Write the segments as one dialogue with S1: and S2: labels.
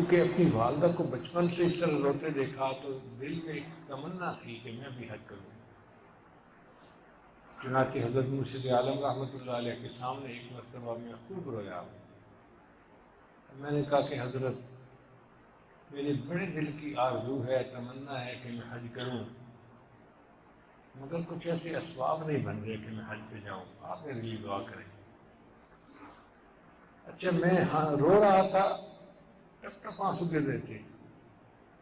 S1: چونکہ اپنی والدہ کو بچپن سے اس طرح روتے دیکھا تو دل میں ایک تمنا تھی کہ میں بھی حج کروں۔ چنانچہ حضرت مرشد عالم رحمۃ اللہ علیہ کے سامنے ایک مرتبہ میں خوب رویا۔ میں نے کہا کہ حضرت میرے بڑے دل کی آرزو ہے، تمنا ہے کہ میں حج کروں، مگر کچھ ایسے اسباب نہیں بن رہے کہ میں حج پہ جاؤں، آپ میرے لیے دعا کریں۔ اچھا میں رو رہا تھا، ٹپ ٹپ آنسو گر رہے تھے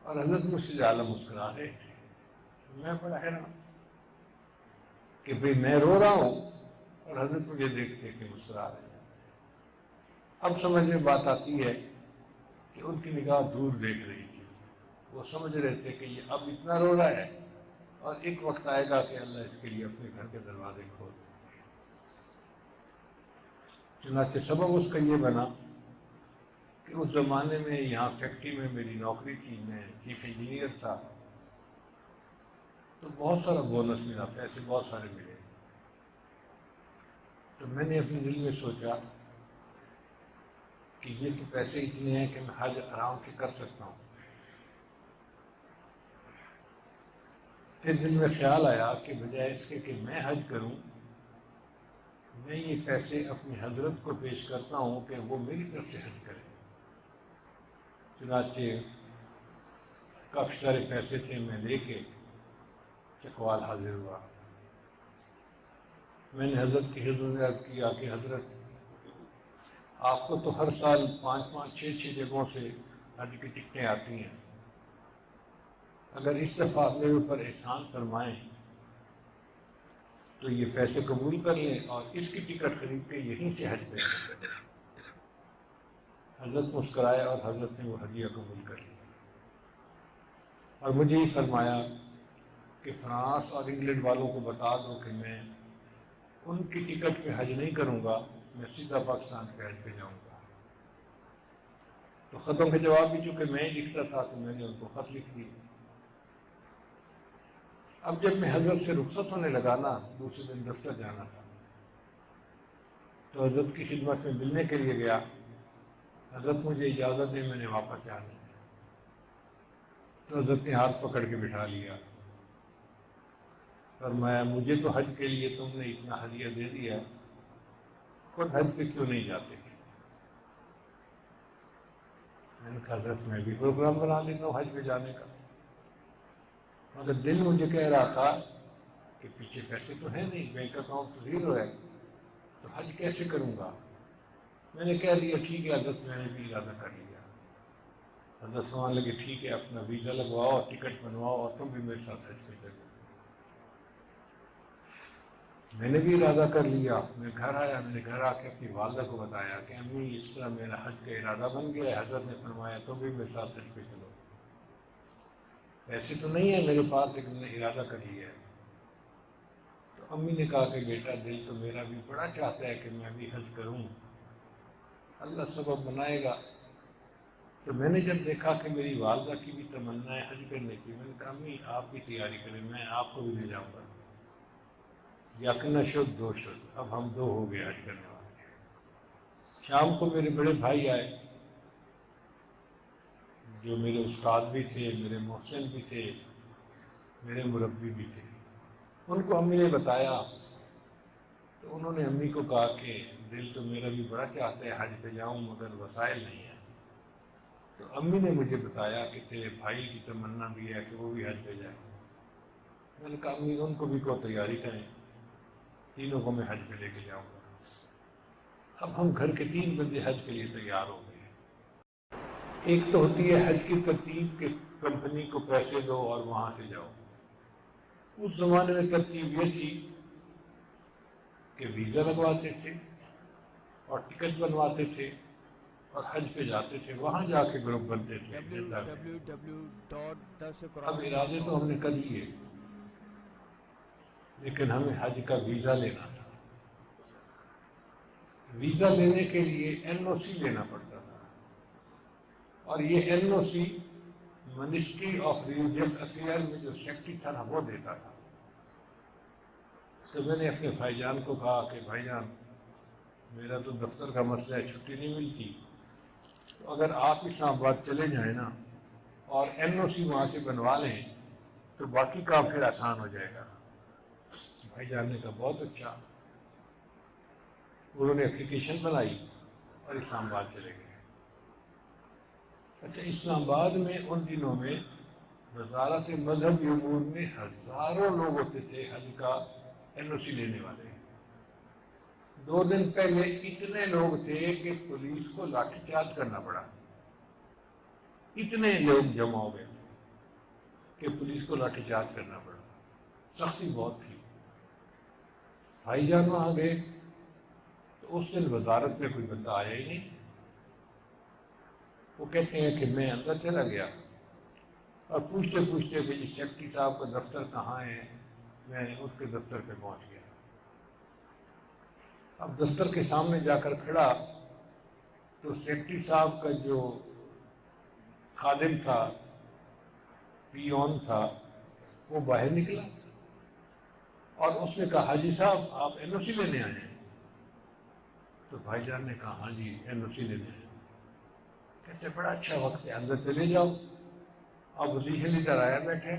S1: اور حضرت مرشد عالم مسکرا رہے تھے۔ میں بڑا حیران کہ بھئی میں رو رہا ہوں اور حضرت مجھے دیکھتے کہ مسکرا رہے ہیں۔ اب سمجھ میں بات آتی ہے کہ ان کی نگاہ دور دیکھ رہی تھی، وہ سمجھ رہے تھے کہ یہ اب اتنا رو رہا ہے اور ایک وقت آئے گا کہ اللہ اس کے لیے اپنے گھر کے دروازے کھول دیں گے۔ چنانچہ سبب اس کا یہ بنا کہ اس زمانے میں یہاں فیکٹری میں میری نوکری تھی، میں چیف انجینئر تھا، تو بہت سارا بونس ملا، پیسے بہت سارے ملے۔ تو میں نے اپنے دل میں سوچا کہ یہ تو پیسے اتنے ہیں کہ میں حج آرام سے کر سکتا ہوں۔ پھر دل میں خیال آیا کہ بجائے اس کے کہ میں حج کروں، میں یہ پیسے اپنی حضرت کو پیش کرتا ہوں کہ وہ میری طرف سے حج کریں۔ چنانچہ کافی سارے پیسے تھے، میں لے کے چکوال حاضر ہوا۔ میں نے حضرت کی خدمت میں عرض کیا کہ حضرت آپ کو تو ہر سال 5 6 جگہوں سے حج کی ٹکٹیں آتی ہیں، اگر اس دفعہ آپ میرے اوپر احسان فرمائیں تو یہ پیسے قبول کر لیں اور اس کی ٹکٹ خرید کے یہیں سے حج پہ جائیں۔ حضرت مسکرائے اور حضرت نے وہ ہدیہ قبول کر لیا اور مجھے ہی فرمایا کہ فرانس اور انگلینڈ والوں کو بتا دو کہ میں ان کی ٹکٹ پہ حج نہیں کروں گا، میں سیدھا پاکستان پہ حج پہ جاؤں گا۔ تو خطوں کے جواب بھی چونکہ میں ہی لکھتا تھا تو میں نے ان کو خط لکھ دی۔ اب جب میں حضرت سے رخصت ہونے لگا نا، دوسرے دن دفتر جانا تھا، تو حضرت کی خدمت میں ملنے کے لیے گیا۔ حضرت مجھے اجازت دے، میں نے واپس جانا ہے۔ تو حضرت نے ہاتھ پکڑ کے بٹھا لیا، فرمایا مجھے تو حج کے لیے تم نے اتنا ہدیہ دے دیا، خود حج پہ کیوں نہیں جاتے؟ میں نے کہا حضرت میں بھی پروگرام بنا لیتا ہوں حج پہ جانے کا، مگر دل مجھے کہہ رہا تھا کہ پیچھے پیسے تو ہیں نہیں، بینک اکاؤنٹ تو زیرو ہے، تو حج کیسے کروں گا؟ میں نے کہہ دیا ٹھیک ہے حضرت، میں نے بھی ارادہ کر لیا۔ حضرت سمجھنے لگے ٹھیک ہے، اپنا ویزا لگواؤ، ٹکٹ بنواؤ اور تم بھی میرے ساتھ حج پہ چلو۔ میں نے بھی ارادہ کر لیا۔ میں گھر آیا، میں نے گھر آ کے اپنی والدہ کو بتایا کہ امی اس طرح میرا حج کا ارادہ بن گیا ہے، حضرت نے فرمایا تم بھی میرے ساتھ حج پہ چلو۔ ایسے تو نہیں ہے میرے پاس، لیکن میں نے ارادہ کر لیا ہے۔ تو امی نے کہا کہ بیٹا دل تو میرا بھی بڑا چاہتا ہے کہ میں بھی حج کروں، اللہ سبب بنائے گا۔ تو میں نے جب دیکھا کہ میری والدہ کی بھی تمنا ہے حج کرنے کی، میں نے کہا امی آپ بھی تیاری کریں، میں آپ کو بھی لے جاؤں گا۔ یقین شد دو شد، اب ہم 2 ہو گئے حج کرنے والے۔ شام کو میرے بڑے بھائی آئے جو میرے استاد بھی تھے، میرے محسن بھی تھے، میرے مربی بھی تھے۔ ان کو امی نے بتایا تو انہوں نے امی کو کہا کہ دل تو میرا بھی بڑا چاہتا ہے حج پہ جاؤں، مگر وسائل نہیں ہیں۔ تو امی نے مجھے بتایا کہ تیرے بھائی کی تمنا بھی ہے کہ وہ بھی حج پہ جائے۔ میں نے کہا امی ان کو بھی کو تیاری کریں، تینوں کو میں حج پہ لے کے جاؤں گا۔ اب ہم گھر کے 3 بندے حج کے لیے تیار ہو گئے۔ ایک تو ہوتی ہے حج کی ترتیب کہ کمپنی کو پیسے دو اور وہاں سے جاؤ۔ اس زمانے میں ترتیب یہ تھی کہ ویزا لگواتے تھے اور ٹکٹ بنواتے تھے اور حج پہ جاتے تھے، وہاں جا کے گروپ بنتے تھے جدہ میں۔ اب ارادے تو ہم نے کر لیے، لیکن ہمیں حج کا ویزا لینا تھا۔ ویزا لینے کے لیے NOC لینا پڑتا تھا، اور یہ NOC ministry of religious affair میں جو سیکٹری تھا نا وہ دیتا تھا۔ تو میں نے اپنے بھائی جان کو کہا کہ بھائی جان میرا تو دفتر کا مسئلہ ہے، چھٹی نہیں ملتی، تو تو اگر آپ اسلام آباد چلے جائیں نا اور این او سی وہاں سے بنوا لیں تو باقی کام پھر آسان ہو جائے گا۔ بھائی جان نے کہا بہت اچھا۔ انہوں نے اپلیکیشن بنائی اور اسلام آباد چلے گئے۔ اچھا، اسلام آباد میں ان دنوں میں وزارت مذہبی امور میں ہزاروں لوگ ہوتے تھے حج کا این او سی لینے والے۔ 2 دن پہلے اتنے لوگ تھے کہ پولیس کو لاٹھی چارج کرنا پڑا، اتنے لوگ جمع ہو گئے کہ پولیس کو لاٹھی چارج کرنا پڑا، سختی بہت تھی۔ بھائی جان وہاں گئے تو اس دن وزارت میں کوئی بندہ آیا ہی نہیں۔ وہ کہتے ہیں کہ میں اندر چلا گیا اور پوچھتے پوچھتے کہ جی سیکرٹری صاحب کا دفتر کہاں ہے، میں اس کے دفتر پہ پہنچ گیا۔ اب دفتر کے سامنے جا کر کھڑا تو سیکرٹری صاحب کا جو خادم تھا، پیون تھا، وہ باہر نکلا اور اس نے کہا حاجی صاحب آپ این او سی لینے آئے ہیں؟ تو بھائی جان نے کہا ہاں جی این او سی لینے آئے ہیں۔ کہتے بڑا اچھا وقت ہے، اندر چلے جاؤ۔ اب وزیر لیڈر آیا بیٹھے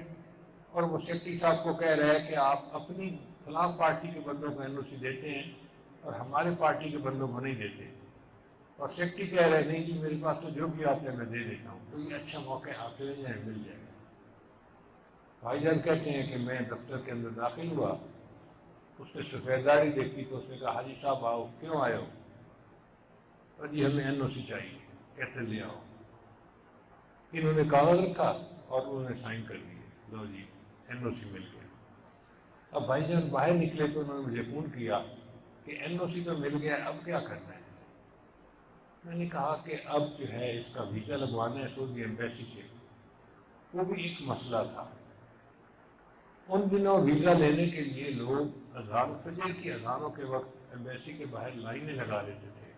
S1: اور وہ سیکرٹری صاحب کو کہہ رہا ہے کہ آپ اپنی فلاں پارٹی کے بندوں کو این او سی دیتے ہیں اور ہمارے پارٹی کے بندوں کو نہیں دیتے، اور سیکرٹری کہہ رہے نہیں جی میرے پاس تو جو بھی آتا ہے میں دے دیتا ہوں، تو یہ اچھا موقع ہے آپ چلے جائیں، مل جائے گا۔ بھائی جان کہتے ہیں کہ میں دفتر کے اندر داخل ہوا، اس نے سفید داڑھی دیکھی تو اس نے کہا حاجی صاحب آؤ، کیوں آئے ہو؟ اور جی ہمیں این او سی چاہیے۔ کہتے لے آؤ۔ انہوں نے کاغذ رکھا اور انہوں نے سائن کر دیے، لو جی این او سی مل گیا۔ اب بھائی جان باہر نکلے تو انہوں نے مجھے فون کیا کہ این او سی تو مل گیا، اب کیا کرنا ہے؟ میں نے کہا کہ اب جو ہے اس کا ویزا لگوانا ہے سعودی ایمبیسی سے، وہ بھی ایک مسئلہ تھا۔ ان دنوں ویزا لینے کے لیے لوگ اذان فجر کی اذانوں کے وقت ایمبیسی کے باہر لائنیں لگا لیتے تھے،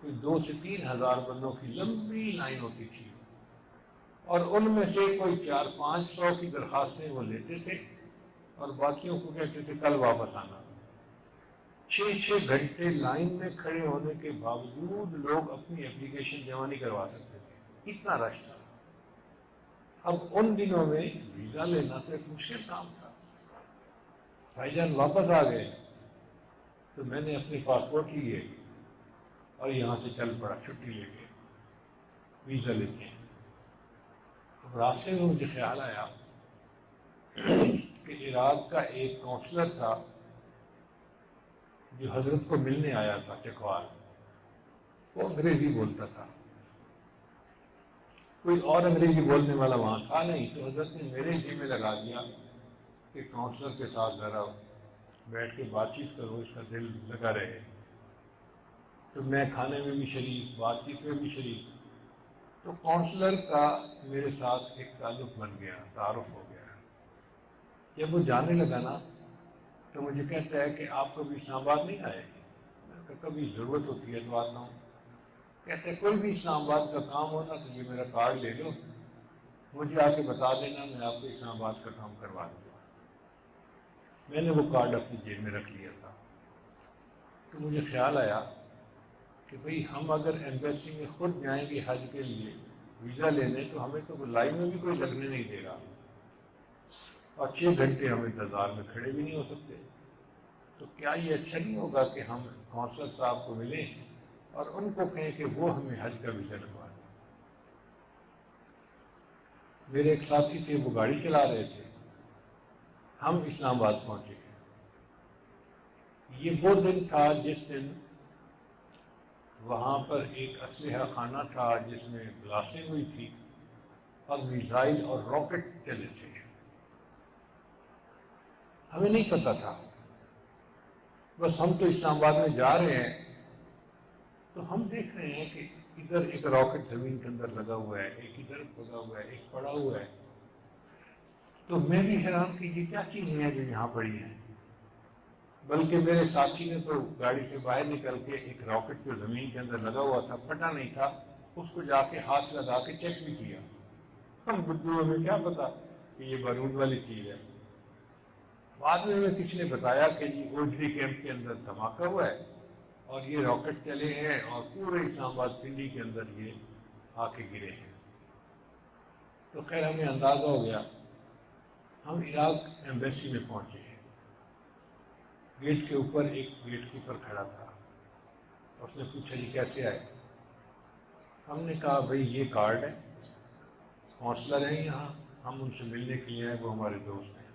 S1: کوئی 2 سے 3 ہزار بندوں کی لمبی لائن ہوتی تھی، اور ان میں سے کوئی 400-500 کی درخواستیں وہ لیتے تھے اور باقیوں کو کہتے تھے کل واپس آنا۔ 6 گھنٹے لائن میں کھڑے ہونے کے باوجود لوگ اپنی اپلیکیشن جمع نہیں کروا سکتے تھے، اتنا رش تھا۔ اب ان دنوں میں ویزا لینا تو ایک مشکل کام تھا۔ بھائی جان واپس آ گئے تو میں نے اپنے پاسپورٹ لیے اور یہاں سے چل پڑا چھٹی لے کے، ویزا لیتے ہیں۔ اب راستے میں مجھے خیال آیا کہ عراق کا ایک کونسلر تھا جو حضرت کو ملنے آیا تھا چکوال، وہ انگریزی بولتا تھا، کوئی اور انگریزی بولنے والا وہاں تھا نہیں، تو حضرت نے میرے ذمہ لگا دیا کہ کونسلر کے ساتھ ذرا بیٹھ کے بات چیت کرو، اس کا دل لگا رہے۔ تو میں کھانے میں بھی شریک، بات چیت میں بھی شریک۔ تو کونسلر کا میرے ساتھ ایک تعلق بن گیا، تعارف ہو گیا۔ جب وہ جانے لگا نا تو مجھے کہتا ہے کہ آپ کبھی اسلام آباد نہیں آئے؟ میں نے کہا کبھی ضرورت ہوتی ہے تو آتا ہوں۔ کہتے ہیں کوئی بھی اسلام آباد کا کام ہونا تو یہ میرا کارڈ لے لو، مجھے آ کے بتا دینا، میں آپ کو اسلام آباد کا کام کروا دوں گا۔ میں نے وہ کارڈ اپنی جیب میں رکھ لیا تھا۔ تو مجھے خیال آیا کہ بھئی ہم اگر ایمبیسی میں خود جائیں گے حج کے لیے ویزا لینے تو ہمیں تو لائن میں بھی کوئی لگنے نہیں دے گا، اور 6 گھنٹے ہم انتظار میں کھڑے بھی نہیں ہو سکتے۔ تو کیا یہ اچھا نہیں ہوگا کہ ہم کونسلر صاحب کو ملیں اور ان کو کہیں کہ وہ ہمیں حج کا ویزا لگوا دیں؟ میرے ایک ساتھی تھے، وہ گاڑی چلا رہے تھے، ہم اسلام آباد پہنچے۔ یہ وہ دن تھا جس دن وہاں پر ایک اسلحہ خانہ تھا جس میں بلاسٹنگ ہوئی تھی اور میزائل اور راکٹ چلے تھے۔ ہمیں نہیں پتہ تھا، بس ہم تو اسلام آباد میں جا رہے ہیں تو ہم دیکھ رہے ہیں کہ ادھر ایک راکٹ زمین کے اندر لگا ہوا ہے، ایک ادھر لگا ہوا ہے، ایک پڑا ہوا ہے۔ تو میں بھی حیران کہ یہ کیا چیزیں ہیں جو یہاں پڑی ہیں۔ بلکہ میرے ساتھی نے تو گاڑی سے باہر نکل کے ایک راکٹ جو زمین کے اندر لگا ہوا تھا، پھٹا نہیں تھا، اس کو جا کے ہاتھ لگا کے چیک بھی کیا۔ ہم بدھو ہمیں کیا پتا کہ یہ بارود والی چیز ہے۔ بعد میں ہمیں کسی نے بتایا کہ جی اوجری کیمپ کے اندر دھماکہ ہوا ہے اور یہ راکٹ چلے ہیں اور پورے اسلام آباد پنڈی کے اندر یہ آ کے گرے ہیں۔ تو خیر ہمیں اندازہ ہو گیا، ہم عراق ایمبیسی میں پہنچے ہیں۔ گیٹ کے اوپر ایک گیٹ کیپر کھڑا تھا، اس نے پوچھا جی کیسے آئے؟ ہم نے کہا بھئی یہ کارڈ ہے، کونسلر ہیں یہاں، ہم ان سے ملنے کے لیے آئے، وہ ہمارے دوست ہیں۔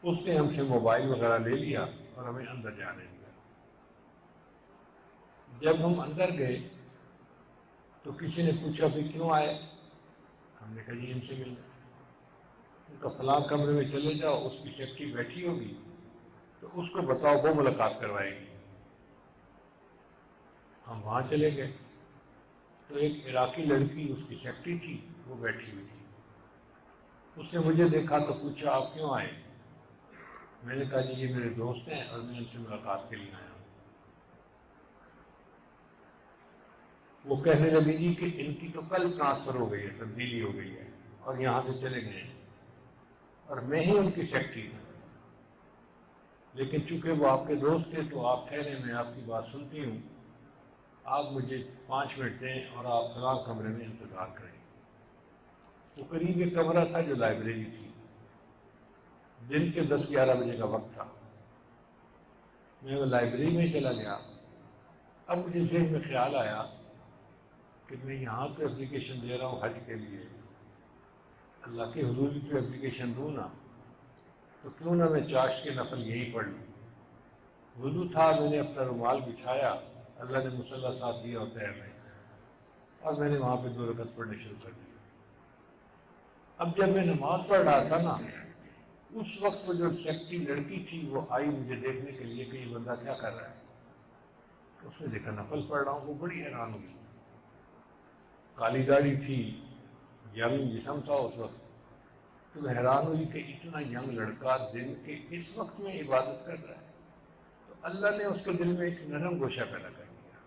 S1: اس نے ہم سے موبائل وغیرہ لے لیا اور ہمیں اندر جانے دیا۔ جب ہم اندر گئے تو کسی نے پوچھا بھئی کیوں آئے؟ ہم نے کہا جی ان سے ملنا۔ ان کا فلاں کمرے میں چلے جاؤ، اس کی سیکرٹری بیٹھی ہوگی تو اس کو بتاؤ، وہ ملاقات کروائے گی۔ ہم وہاں چلے گئے تو ایک عراقی لڑکی اس کی سیکرٹری تھی، وہ بیٹھی ہوئی تھی۔ اس نے مجھے دیکھا تو پوچھا آپ کیوں آئے؟ میں نے کہا جی یہ میرے دوست ہیں اور میں ان سے ملاقات کے لیے آیا ہوں۔ وہ کہنے لگے جی کہ ان کی تو کل ٹرانسفر ہو گئی ہے، تبدیلی ہو گئی ہے اور یہاں سے چلے گئے ہیں، اور میں ہی ان کی سیکرٹری ہوں، لیکن چونکہ وہ آپ کے دوست تھے تو آپ ٹھہرے، میں آپ کی بات سنتی ہوں، آپ مجھے 5 منٹ دیں اور آپ فلاں کمرے میں انتظار کریں۔ وہ قریب ایک کمرہ تھا جو لائبریری تھی، دن کے 10-11 بجے کا وقت تھا۔ میں وہ لائبریری میں چلا گیا۔ اب مجھے ذہن میں خیال آیا کہ میں یہاں تو اپلیکیشن دے رہا ہوں حج کے لیے، اللہ کے حضور کی تو اپلیکیشن دوں نا، تو کیوں نہ میں چاشت کے نفل یہیں پڑھ لوں۔ وضو تھا، میں نے اپنا رومال بچھایا، اللہ نے مصلی ساتھ دیا ہوتا ہے ہمیں، اور میں نے وہاں پہ 2 رکعت پڑھنے شروع کر دی۔ اب جب میں نماز پڑھ رہا تھا نا، اس وقت وہ جو سیکرٹری لڑکی تھی وہ آئی مجھے دیکھنے کے لیے کہ یہ بندہ کیا کر رہا ہے۔ اس نے دیکھا نفل پڑھ رہا ہوں، وہ بڑی حیران ہوئی۔ کالی داڑھی تھی، ینگ جسم تھا اس وقت، تو حیران ہوئی کہ اتنا ینگ لڑکا دن کے اس وقت میں عبادت کر رہا ہے۔ تو اللہ نے اس کے دل میں ایک نرم گوشہ پیدا کر دیا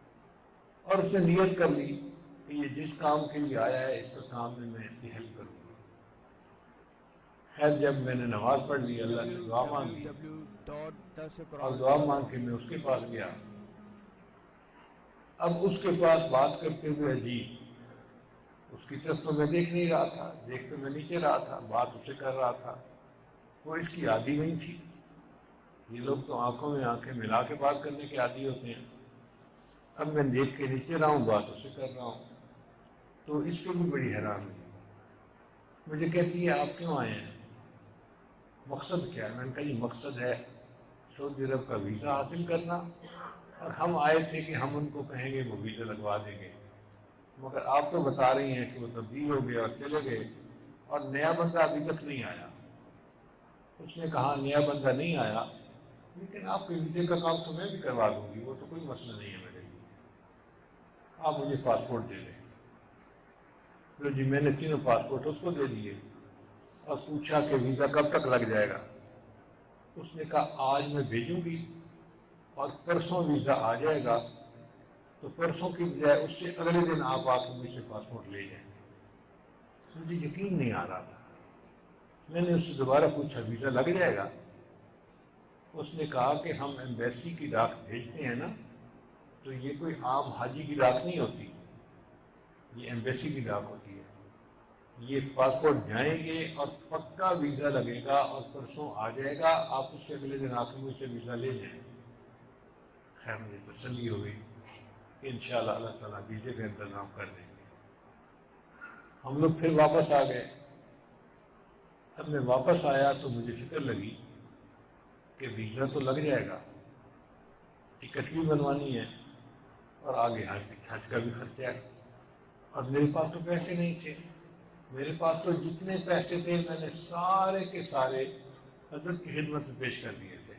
S1: اور اس نے نیت کر لی کہ یہ جس کام کے لیے آیا ہے اس کام میں اس کی ہیلپ کروں گا۔ خیر جب میں نے نماز پڑھ لی، اللہ سے دعا مانگی اور دعا مانگ کے میں اس کے پاس گیا۔ اب اس کے پاس بات کرتے ہوئے عجیب، اس کی طرف تو میں دیکھ نہیں رہا تھا، دیکھ تو میں نیچے رہا تھا، بات اسے کر رہا تھا، وہ اس کی عادی نہیں تھی۔ یہ لوگ تو آنکھوں میں آنکھیں ملا کے بات کرنے کے عادی ہوتے ہیں۔ اب میں دیکھ کے نیچے رہا ہوں، بات اسے کر رہا ہوں، تو اس سے بھی بڑی حیران ہوئی۔ مجھے کہتی ہے آپ کیوں آئے ہیں، مقصد کیا ہے؟ میں نے کہا یہ مقصد ہے سعودی عرب کا ویزا حاصل کرنا، اور ہم آئے تھے کہ ہم ان کو کہیں گے وہ ویزا لگوا دیں گے، مگر آپ تو بتا رہی ہیں کہ وہ تبدیل ہو گئے اور چلے گئے اور نیا بندہ ابھی تک نہیں آیا۔ اس نے کہا نیا بندہ نہیں آیا، لیکن آپ کے ویزے کا کام تو میں بھی کروا دوں گی، وہ تو کوئی مسئلہ نہیں ہے میرے لیے، آپ مجھے پاسپورٹ دے دیں۔ تو جی میں نے 3 پاسپورٹ اس کو دے دیے اور پوچھا کہ ویزا کب تک لگ جائے گا۔ اس نے کہا آج میں بھیجوں گی اور پرسوں ویزا آ جائے گا، تو پرسوں کی بجائے اس سے اگلے دن آپ آ کے مجھ سے پاسپورٹ لے جائیں۔ مجھے یقین نہیں آ رہا تھا۔ میں نے اس سے دوبارہ پوچھا ویزا لگ جائے گا؟ اس نے کہا کہ ہم ایمبیسی کی ڈاک بھیجتے ہیں نا، تو یہ کوئی عام حاجی کی ڈاک نہیں ہوتی، یہ ایمبیسی کی ڈاک ہوتی ہے، یہ پاسپورٹ جائیں گے اور پکا ویزا لگے گا اور پرسوں آ جائے گا، آپ اس سے اگلے دن آ کے مجھ سے ویزا لے جائیں۔ خیر مجھے تسلی ہو گئی کہ انشاءاللہ اللہ تعالیٰ ویزے کا انتظام کر دیں گے۔ ہم لوگ پھر واپس آ گئے۔ اب میں واپس آیا تو مجھے فکر لگی کہ ویزا تو لگ جائے گا، ٹکٹ بھی بنوانی ہے اور آگے حج کا بھی خرچہ ہے، اور میرے پاس تو پیسے نہیں تھے۔ میرے پاس تو جتنے پیسے تھے میں نے سارے کے سارے حضرت کی خدمت میں پیش کر دیے تھے۔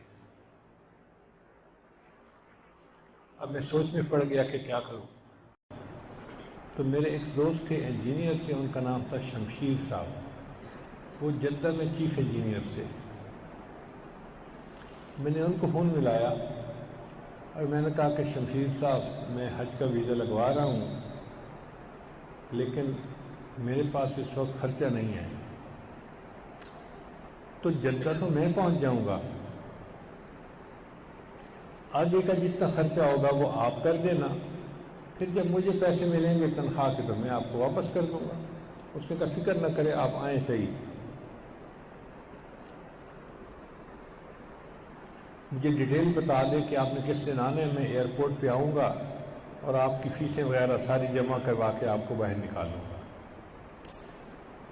S1: اب میں سوچ میں پڑ گیا کہ کیا کروں۔ تو میرے ایک دوست تھے انجینئر تھے، ان کا نام تھا شمشیر صاحب، وہ جدہ میں چیف انجینئر تھے۔ میں نے ان کو فون ملایا اور میں نے کہا کہ شمشیر صاحب میں حج کا ویزا لگوا رہا ہوں، لیکن میرے پاس اس وقت خرچہ نہیں ہے، تو جدہ تو میں پہنچ جاؤں گا، آگے کا جتنا خرچہ ہوگا وہ آپ کر دینا، پھر جب مجھے پیسے ملیں گے تنخواہ کے تو میں آپ کو واپس کر دوں گا۔ اس نے کہا فکر نہ کرے، آپ آئیں صحیح، مجھے ڈیٹیل بتا دیں کہ آپ نے کس دن آنا ہے، میں ایئرپورٹ پہ آؤں گا اور آپ کی فیسیں وغیرہ ساری جمع کروا کے آپ کو باہر نکالوں گا۔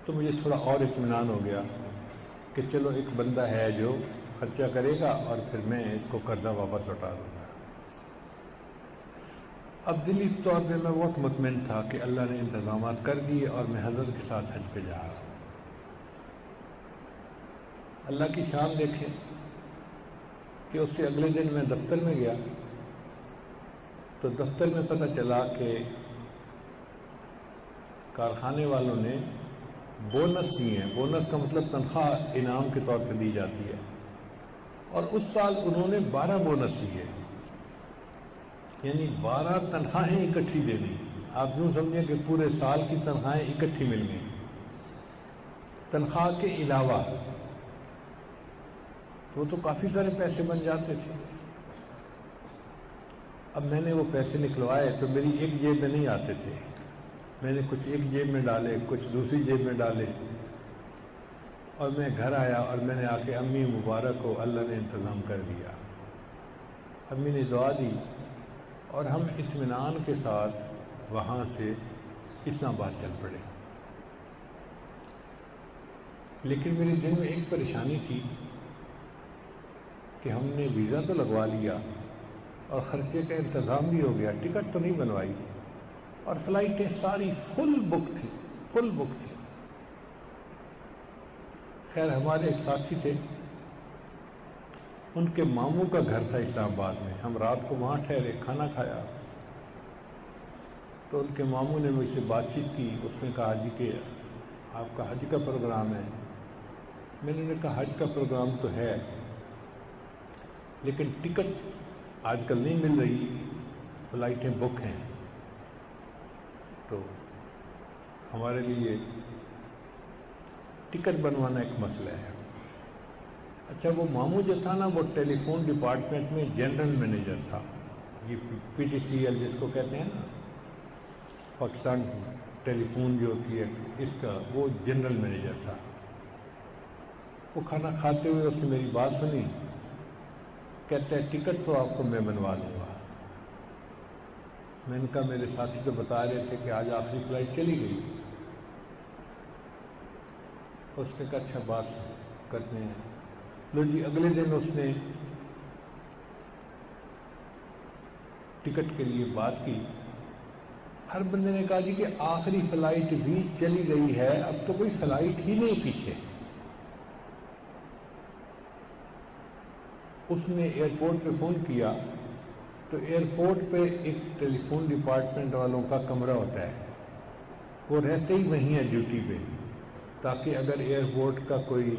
S1: تو مجھے تھوڑا اور اطمینان ہو گیا کہ چلو ایک بندہ ہے جو خرچہ کرے گا اور پھر میں اس کو قرضہ واپس لوٹا دوں گا۔ اب دلی طور پہ میں بہت مطمئن تھا کہ اللہ نے انتظامات کر دیے اور میں حضرت کے ساتھ حج پہ جا رہا ہوں۔ اللہ کی شان دیکھیں کہ اس سے اگلے دن میں دفتر میں گیا تو دفتر میں پتہ چلا کہ کارخانے والوں نے بونس دیے ہیں۔ بونس کا مطلب تنخواہ انعام کے طور پہ دی جاتی ہے، اور اس سال انہوں نے 12 بونس دیے، یعنی 12 تنخواہیں اکٹھی دے دی۔ آپ یوں سمجھیں کہ پورے سال کی تنخواہیں اکٹھی مل گئیں تنخواہ کے علاوہ، وہ تو کافی سارے پیسے بن جاتے تھے۔ اب میں نے وہ پیسے نکلوائے تو میری ایک جیب میں نہیں آتے تھے، میں نے کچھ ایک جیب میں ڈالے، کچھ دوسری جیب میں ڈالے، اور میں گھر آیا اور میں نے آ کے امی مبارک کو اللہ نے انتظام کر دیا۔ امی نے دعا دی اور ہم اطمینان کے ساتھ وہاں سے اسلام آباد چل پڑے۔ لیکن میرے دل میں ایک پریشانی تھی کہ ہم نے ویزا تو لگوا لیا اور خرچے کا انتظام بھی ہو گیا، ٹکٹ تو نہیں بنوائی، اور فلائٹیں ساری فل بک تھی۔ خیر ہمارے ایک ساتھی تھے، ان کے ماموں کا گھر تھا اسلام آباد میں، ہم رات کو وہاں ٹھہرے، کھانا کھایا تو ان کے ماموں نے مجھ سے بات چیت کی۔ اس نے کہا جی کہ آپ کا حج کا پروگرام ہے۔ میں نے کہا حج کا پروگرام تو ہے لیکن ٹکٹ آج کل نہیں مل رہی، فلائٹیں بک ہیں، تو ہمارے لیے ٹکٹ بنوانا ایک مسئلہ ہے۔ اچھا وہ ماموں جو تھا نا وہ ٹیلی فون ڈپارٹمنٹ میں جنرل مینیجر تھا، یہ پی ٹی سی ایل جس کو کہتے ہیں نا، پاکستان ٹیلی فون جو ہوتی ہے اس کا، وہ جنرل مینیجر تھا۔ وہ کھانا کھاتے ہوئے اس نے میری بات سنی، کہتا ہے ٹکٹ تو آپ کو میں بنوا دوں گا۔ میں نے کہا میرے ساتھی تو بتا رہے تھے کہ آج آخری فلائٹ چلی گئی۔ اس نے کہا اچھا بات کرتے ہیں۔ لو جی اگلے دن اس نے ٹکٹ کے لیے بات کی، ہر بندے نے کہا جی کہ آخری فلائٹ بھی چلی گئی ہے، اب تو کوئی فلائٹ ہی نہیں پیچھے۔ اس نے ایئرپورٹ پہ فون کیا تو ایئرپورٹ پہ ایک ٹیلی فون ڈپارٹمنٹ والوں کا کمرہ ہوتا ہے، وہ رہتے ہی وہیں ہے ڈیوٹی پہ، تاکہ اگر ایئرپورٹ کا کوئی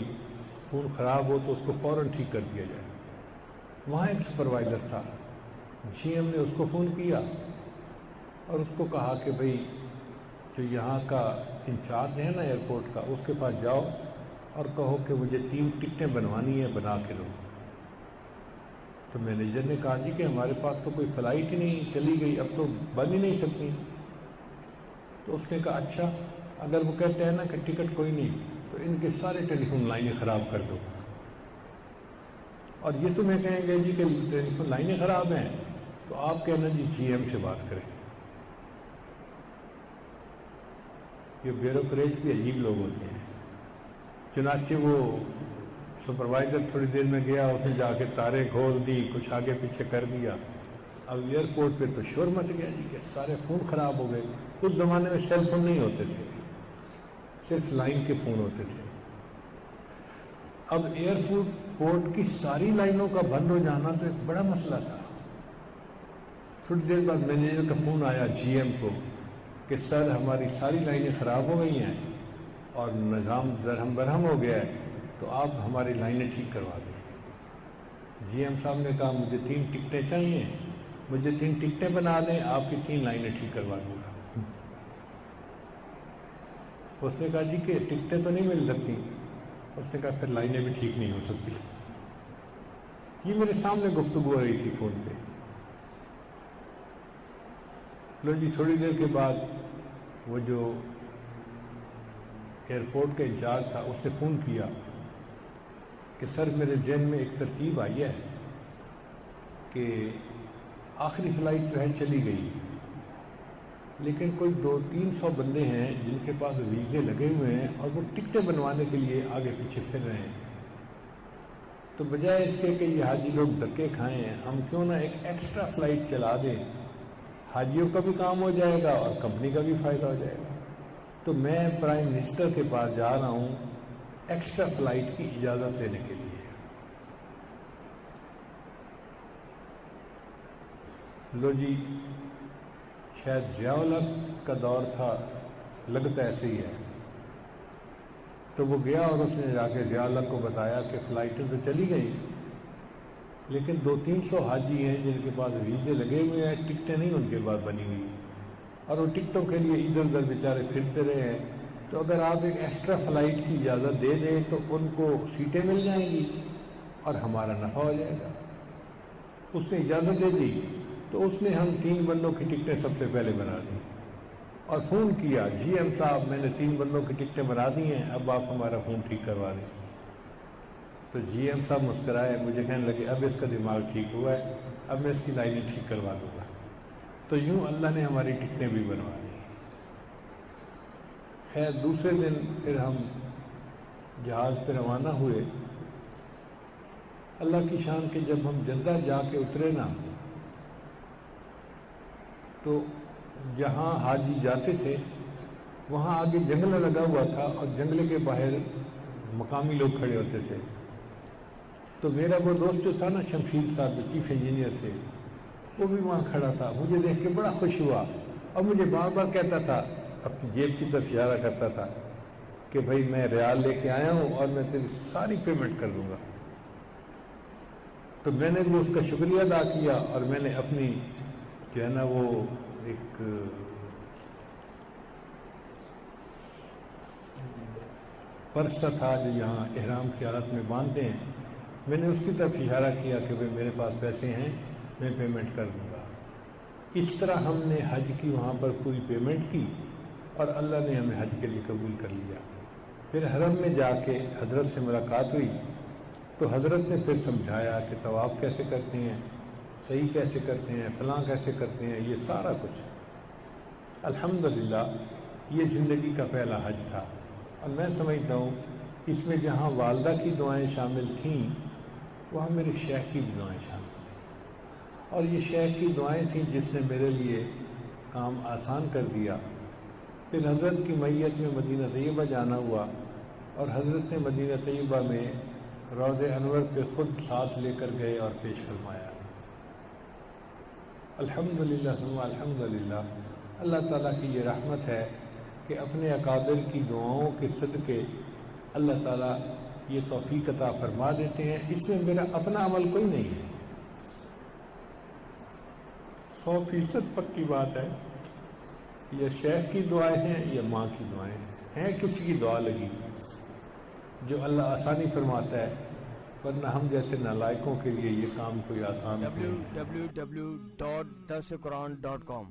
S1: فون خراب ہو تو اس کو فوراً ٹھیک کر دیا جائے۔ وہاں ایک سپروائزر تھا، جی ایم نے اس کو فون کیا اور اس کو کہا کہ بھئی جو یہاں کا انچارج ہے نا ایئرپورٹ کا، اس کے پاس جاؤ اور کہو کہ مجھے 3 ٹکٹیں بنوانی ہیں، بنا کے دو۔ تو مینیجر نے کہا جی کہ ہمارے پاس تو کوئی فلائٹ ہی نہیں، چلی گئی، اب تو بن ہی نہیں سکتی۔ تو اس نے کہا اچھا اگر وہ کہتے ہیں نا کہ ٹکٹ کوئی نہیں تو ان کے سارے ٹیلی فون لائنیں خراب کر دو، اور یہ تمہیں کہیں گے جی کہ ٹیلی فون لائنیں خراب ہیں تو آپ کہنا جی جی ایم سے بات کریں۔ یہ بیوروکریٹ بھی عجیب لوگ ہوتے ہیں۔ چنانچہ وہ سپروائزر تھوڑی دیر میں گیا، اس نے جا کے تاریں کھول دی، کچھ آگے پیچھے کر دیا۔ اب ایئرپورٹ پہ تو شور مچ گیا جی کہ سارے فون خراب ہو گئے۔ اس زمانے میں سیل فون نہیں ہوتے تھے، صرف لائن کے فون ہوتے تھے۔ اب ایئرپورٹ کی ساری لائنوں کا بند ہو جانا تو ایک بڑا مسئلہ تھا۔ تھوڑی دیر بعد مینیجر کا فون آیا جی ایم کو کہ سر ہماری ساری لائنیں خراب ہو گئی ہیں اور نظام درہم برہم ہو گیا ہے، تو آپ ہماری لائنیں ٹھیک کروا دیں۔ جی ایم صاحب نے کہا مجھے 3 ٹکٹیں چاہیے، مجھے 3 ٹکٹیں بنا دیں، آپ کی 3 لائنیں ٹھیک کروا دوں گا۔ اس نے کہا جی کہ ٹکٹیں تو نہیں مل سکتی۔ اس نے کہا پھر لائنیں بھی ٹھیک نہیں ہو سکتی۔ یہ میرے سامنے گفتگو ہو رہی تھی فون پہ۔ لو جی تھوڑی دیر کے بعد وہ جو ایئرپورٹ کا انچارج تھا اس نے فون کیا کہ سر میرے ذہن میں ایک ترتیب آئی ہے کہ آخری فلائٹ جو ہے چلی گئی، لیکن کوئی 200-300 بندے ہیں جن کے پاس ویزے لگے ہوئے ہیں اور وہ ٹکٹیں بنوانے کے لیے آگے پیچھے پھر رہے ہیں، تو بجائے اس کے کہ یہ حاجی لوگ دھکے کھائیں ہیں، ہم کیوں نہ ایک ایکسٹرا فلائٹ چلا دیں، حاجیوں کا بھی کام ہو جائے گا اور کمپنی کا بھی فائدہ ہو جائے گا۔ تو میں پرائم منسٹر کے پاس جا رہا ہوں ایکسٹرا فلائٹ کی اجازت لینے کے لیے۔ لو جی شاید ضیاء الحق کا دور تھا، لگتا ایسے ہی ہے، تو وہ گیا اور اس نے جا کے ضیاء الحق کو بتایا کہ فلائٹیں تو چلی گئی لیکن 200-300 حاجی ہیں جن کے پاس ویزے لگے ہوئے ہیں، ٹکٹیں نہیں ان کے پاس بنی ہوئی، اور وہ ٹکٹوں کے لیے ادھر ادھر بیچارے پھرتے رہے ہیں، تو اگر آپ ایک ایکسٹرا فلائٹ کی اجازت دے دیں تو ان کو سیٹیں مل جائیں گی اور ہمارا نفع ہو جائے گا۔ اس نے اجازت دے دی تو اس نے ہم 3 بندوں کی ٹکٹیں سب سے پہلے بنا دیں اور فون کیا، جی ایم صاحب میں نے 3 بندوں کی ٹکٹیں بنا دی ہیں، اب آپ ہمارا فون ٹھیک کروا دیں۔ تو جی ایم صاحب مسکرائے، مجھے کہنے لگے اب اس کا دماغ ٹھیک ہوا ہے، اب میں اس کی لائنیں ٹھیک کروا دوں گا۔ تو یوں اللہ نے ہماری ٹکٹیں بھی بنوا دی۔ خیر دوسرے دن پھر ہم جہاز پہ روانہ ہوئے۔ اللہ کی شان کہ جب ہم جدہ جا کے اترے نا، تو جہاں حاجی جاتے تھے وہاں آگے جنگلہ لگا ہوا تھا اور جنگلے کے باہر مقامی لوگ کھڑے ہوتے تھے۔ تو میرا وہ دوست جو تھا نا شمشید صاحب جو چیف انجینئر تھے، وہ بھی وہاں کھڑا تھا، مجھے دیکھ کے بڑا خوش ہوا اور مجھے بار بار کہتا تھا، اپنی جیب کی طرف اشارہ کرتا تھا کہ بھائی میں ریال لے کے آیا ہوں اور میں تیری ساری پیمنٹ کر دوں گا۔ تو میں نے بھی اس کا شکریہ ادا کیا اور میں نے اپنی جو ہے نا وہ ایک پرس تھا جو یہاں احرام کی حالت میں باندھتے ہیں، میں نے اس کی طرف اشارہ کیا کہ بھائی میرے پاس پیسے ہیں، میں پیمنٹ کر دوں گا۔ اس طرح ہم نے حج کی وہاں پر پوری پیمنٹ کی اور اللہ نے ہمیں حج کے لیے قبول کر لیا۔ پھر حرم میں جا کے حضرت سے ملاقات ہوئی تو حضرت نے پھر سمجھایا کہ طواف کیسے کرتے ہیں، صحیح کیسے کرتے ہیں، فلاں کیسے کرتے ہیں، یہ سارا کچھ۔ الحمدللہ یہ زندگی کا پہلا حج تھا، اور میں سمجھتا ہوں اس میں جہاں والدہ کی دعائیں شامل تھیں وہاں میرے شیخ کی بھی دعائیں شامل تھیں، اور یہ شیخ کی دعائیں تھیں جس نے میرے لیے کام آسان کر دیا۔ پھر حضرت کی میت میں مدینہ طیبہ جانا ہوا اور حضرت نے مدینہ طیبہ میں روضہ انور پہ خود ساتھ لے کر گئے اور پیش فرمایا۔ الحمدللہ ثم الحمدللہ، اللہ تعالیٰ کی یہ رحمت ہے کہ اپنے اکابر کی دعاؤں کے صدقے اللہ تعالیٰ یہ توفیق عطا فرما دیتے ہیں۔ اس میں میرا اپنا عمل کوئی نہیں ہے، 100% پکی بات ہے، یا شیخ کی دعائیں ہیں یا ماں کی دعائیں ہیں، کسی کی دعا لگی جو اللہ آسانی فرماتا ہے، ورنہ ہم جیسے نالائقوں کے لیے یہ کام کوئی آسان نہیں ہے۔
S2: www.darsequran.com